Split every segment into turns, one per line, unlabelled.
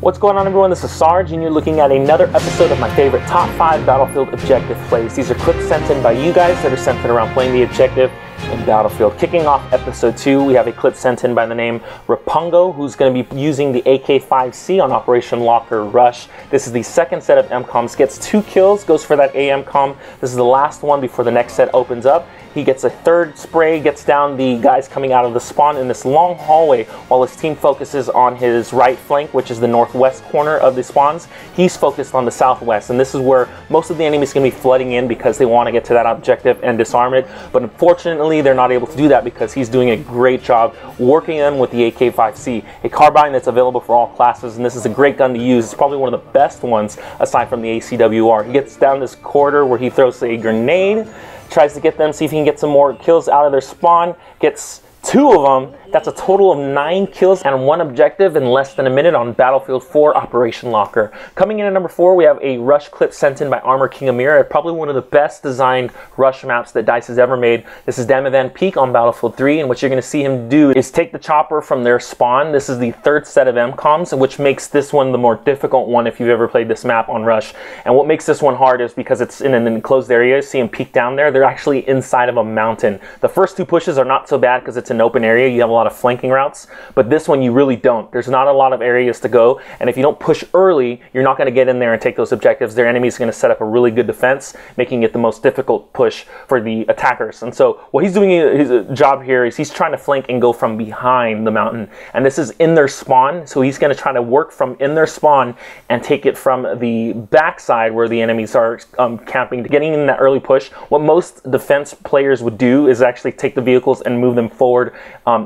What's going on, everyone? This is Sarge, and you're looking at another episode of my favorite top 5 Battlefield objective plays. These are clips sent in by you guys that are centered around playing the objective in Battlefield. Kicking off episode 2, we have a clip sent in by the name RipponGo, who's going to be using the AK-5C on Operation Locker Rush. This is the second set of MCOMs. Gets 2 kills, goes for that AMCOM. This is the last one before the next set opens up. He gets a third spray, gets down the guys coming out of the spawn in this long hallway while his team focuses on his right flank, which is the northwest corner of the spawns. He's focused on the southwest, and this is where most of the enemies are going to be flooding in because they want to get to that objective and disarm it. But unfortunately, they're not able to do that because he's doing a great job working them with the AK-5C, a carbine that's available for all classes, and this is a great gun to use. It's probably one of the best ones aside from the ACWR. He gets down this corridor where he throws a grenade, tries to get them, see if he can get some more kills out of their spawn, gets 2 of them. That's a total of 9 kills and 1 objective in less than a minute on Battlefield 4 Operation Locker. Coming in at number 4, we have a rush clip sent in by ArmorKingAmira, probably one of the best designed rush maps that DICE has ever made. This is Masdeath Peak on Battlefield 3, and what you're going to see him do is take the chopper from their spawn. This is the third set of MCOMs, which makes this one the more difficult one if you've ever played this map on Rush. And what makes this one hard is because it's in an enclosed area. You see him peek down there. They're actually inside of a mountain. The first 2 pushes are not so bad because it's an open area. You have a lot of flanking routes, but this one you really don't. There's not a lot of areas to go, and if you don't push early, you're not going to get in there and take those objectives. Their enemy is going to set up a really good defense, making it the most difficult push for the attackers. And so what he's doing, his job here, is he's trying to flank and go from behind the mountain, and this is in their spawn, so he's going to try to work from in their spawn and take it from the backside where the enemies are camping, getting in that early push. What most defense players would do is actually take the vehicles and move them forward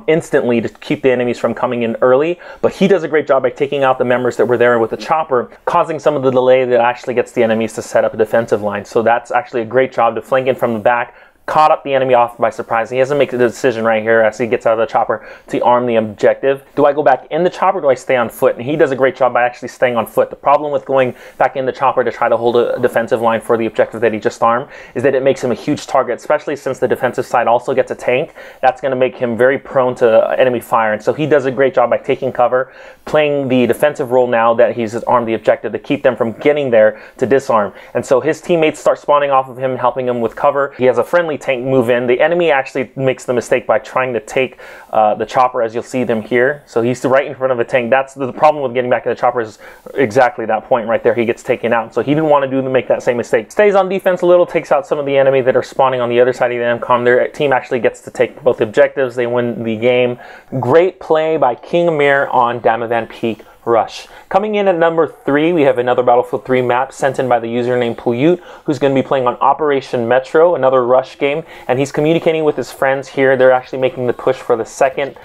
instantly to keep the enemies from coming in early, but he does a great job by taking out the members that were there with the chopper, causing some of the delay that actually gets the enemies to set up a defensive line. So that's actually a great job to flank in from the back, caught up the enemy off by surprise. He has to make the decision right here as he gets out of the chopper to arm the objective. Do I go back in the chopper or do I stay on foot? And he does a great job by actually staying on foot. The problem with going back in the chopper to try to hold a defensive line for the objective that he just armed is that it makes him a huge target, especially since the defensive side also gets a tank. That's going to make him very prone to enemy fire. And so he does a great job by taking cover, playing the defensive role now that he's armed the objective to keep them from getting there to disarm. And so his teammates start spawning off of him, helping him with cover. He has a friendly tank move in. The enemy actually makes the mistake by trying to take the chopper, as you'll see them here. So he's right in front of a tank. That's the problem with getting back in the chopper, is exactly that point right there. He gets taken out. So he didn't want to make that same mistake. Stays on defense a little, takes out some of the enemy that are spawning on the other side of the MCOM. Their team actually gets to take both objectives. They win the game. Great play by KingKumaForever on Masdeath Peak Rush. Coming in at number 3, we have another Battlefield 3 map sent in by the user named PullUIn, who's going to be playing on Operation Metro, another Rush game, and he's communicating with his friends here. They're actually making the push for the second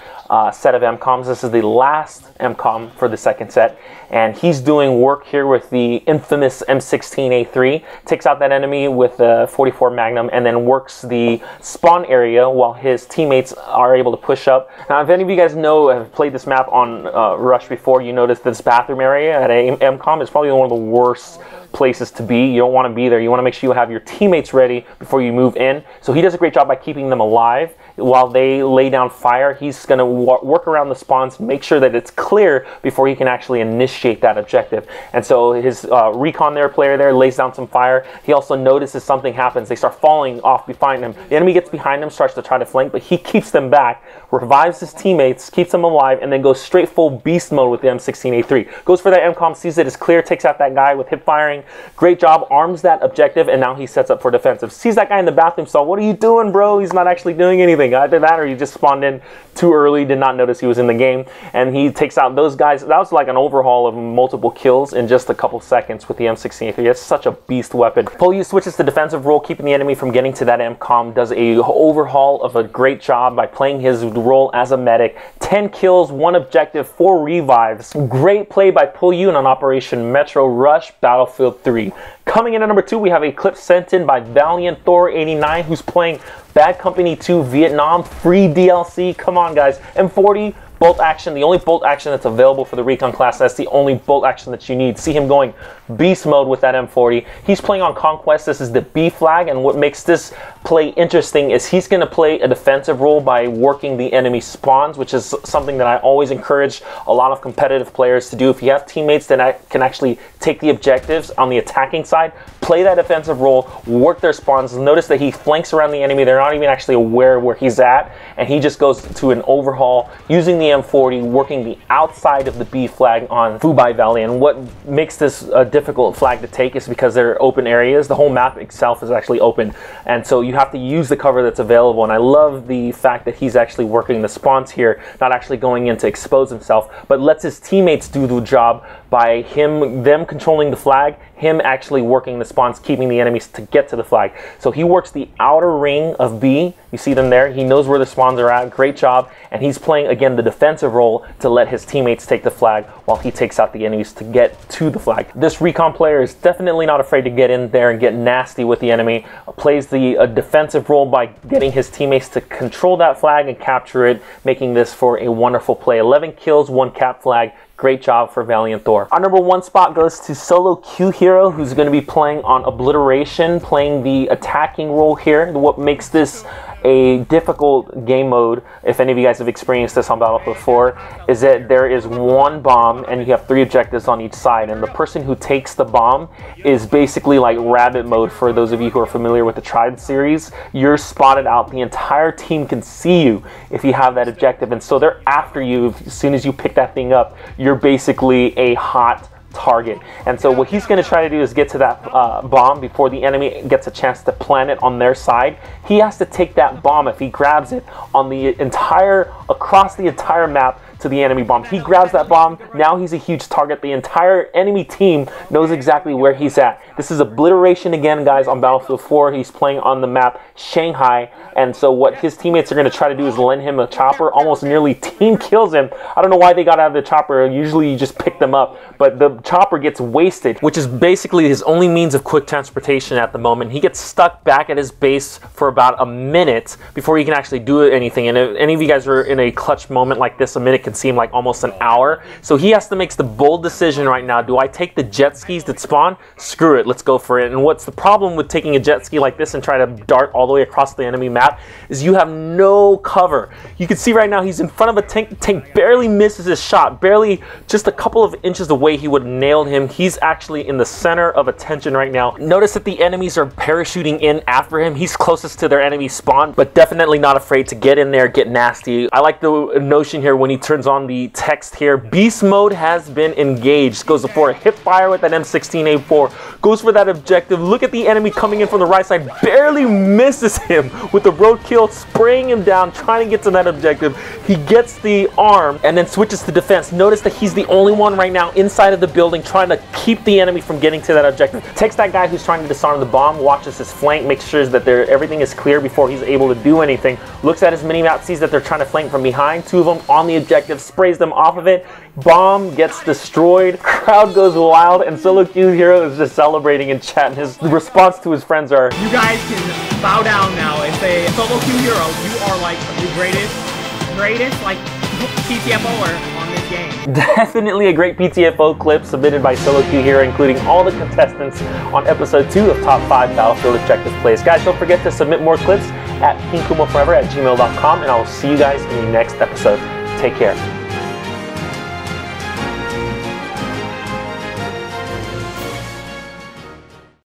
set of MCOMs. This is the last MCOM for the second set, and he's doing work here with the infamous M16A3, takes out that enemy with a 44 Magnum, and then works the spawn area while his teammates are able to push up. Now, if any of you guys have played this map on Rush before, you notice this bathroom area at a MCOM is probably one of the worst places to be. You don't want to be there. You want to make sure you have your teammates ready before you move in. So he does a great job by keeping them alive while they lay down fire. He's going to work around the spawns, make sure that it's clear before he can actually initiate that objective. And so his recon player there lays down some fire. He also notices something happens. They start falling off behind him. The enemy gets behind him, starts to try to flank, but he keeps them back, revives his teammates, keeps them alive, and then goes straight full beast mode with the M16A3. Goes for that MCOM, sees it is clear, takes out that guy with hip firing. Great job, arms that objective, and now he sets up for defensive. Sees that guy in the bathroom stall. What are you doing, bro? He's not actually doing anything. Either that or he just spawned in too early, did not notice he was in the game, and he takes out those guys. That was like an overhaul of multiple kills in just a couple seconds with the M16A3. It's such a beast weapon. PullUIn switches to defensive role, keeping the enemy from getting to that MCOM, does a overhaul of a great job by playing his role as a medic. 10 kills, 1 objective, 4 revives. Great play by PullUIn on Operation Metro Rush Battlefield 3. Coming in at number 2, we have a clip sent in by ValientThor 89, who's playing Bad Company 2 Vietnam, free DLC. Come on, guys. M40, bolt action, the only bolt action that's available for the Recon class. That's the only bolt action that you need. See him going beast mode with that M40. He's playing on Conquest. This is the B flag, and what makes this play interesting is he's going to play a defensive role by working the enemy spawns, which is something that I always encourage a lot of competitive players to do. If you have teammates that can actually take the objectives on the attacking side, play that defensive role, work their spawns. Notice that he flanks around the enemy. They're not even actually aware where he's at, and he just goes to an overhaul using the M40, working the outside of the B flag on Fubai Valley. And what makes this a difficult flag to take is because they're open areas. The whole map itself is actually open, and so you have to use the cover that's available. And I love the fact that he's actually working the spawns here, not actually going in to expose himself, but lets his teammates do the job by them controlling the flag, him actually working the spawns, keeping the enemies to get to the flag. So he works the outer ring of B. You see them there. He knows where the spawns are at. Great job. And he's playing, again, the defensive role to let his teammates take the flag while he takes out the enemies to get to the flag. This Recon player is definitely not afraid to get in there and get nasty with the enemy. Plays the defensive role by getting his teammates to control that flag and capture it, making this for a wonderful play. 11 kills, 1 cap flag. Great job for ValientThor. Our number 1 spot goes to SoloQHero, who's going to be playing on Obliteration, playing the attacking role here. What makes this a difficult game mode, if any of you guys have experienced this on Battlefield 4, is that there is 1 bomb and you have 3 objectives on each side, and the person who takes the bomb is basically like rabbit mode. For those of you who are familiar with the Tribe series, you're spotted out. The entire team can see you if you have that objective, and so they're after you. As soon as you pick that thing up, you're basically a hot target. And so what he's going to try to do is get to that bomb before the enemy gets a chance to plant it on their side. He has to take that bomb, if he grabs it, on the across the entire map to the enemy bomb. He grabs that bomb, now he's a huge target. The entire enemy team knows exactly where he's at. This is Obliteration again, guys, on Battlefield 4. He's playing on the map Shanghai, and so what his teammates are going to try to do is lend him a chopper. Almost nearly team kills him. I don't know why they got out of the chopper. Usually you just pick them up, but the chopper gets wasted, which is basically his only means of quick transportation at the moment. He gets stuck back at his base for about a minute before he can actually do anything. And if any of you guys are in a clutch moment like this, a minute can seem like almost an hour. So he has to make the bold decision right now. Do I take the jet skis that spawn? Screw it, let's go for it. And what's the problem with taking a jet ski like this and try to dart all the way across the enemy map is you have no cover. You can see right now he's in front of a tank. Tank barely misses his shot. Barely, just a couple of inches away, he would have nailed him. He's actually in the center of attention right now. Notice that the enemies are parachuting in after him. He's closest to their enemy spawn, but definitely not afraid to get in there, get nasty. I like the notion here when he turns on the text here. Beast mode has been engaged. Goes for a hip fire with that M16A4. Goes for that objective. Look at the enemy coming in from the right side. Barely misses him with the roadkill, spraying him down, trying to get to that objective. He gets the arm and then switches to defense. Notice that he's the only one right now inside of the building trying to keep the enemy from getting to that objective. Takes that guy who's trying to disarm the bomb, watches his flank, makes sure that everything is clear before he's able to do anything. Looks at his mini-map, sees that they're trying to flank from behind. 2 of them on the objective, sprays them off of it. Bomb gets destroyed. Crowd goes wild, and SoloQHero is just celebrating in chat. And his response to his friends are,
"You guys can bow down now and say, SoloQHero, you are like the greatest like PTFOer on this game."
Definitely a great PTFO clip submitted by SoloQHero, including all the contestants on episode 2 of Top 5 Battlefield Objective Plays. Guys, don't forget to submit more clips at KingKumaForever@gmail.com, and I will see you guys in the next episode. Take care.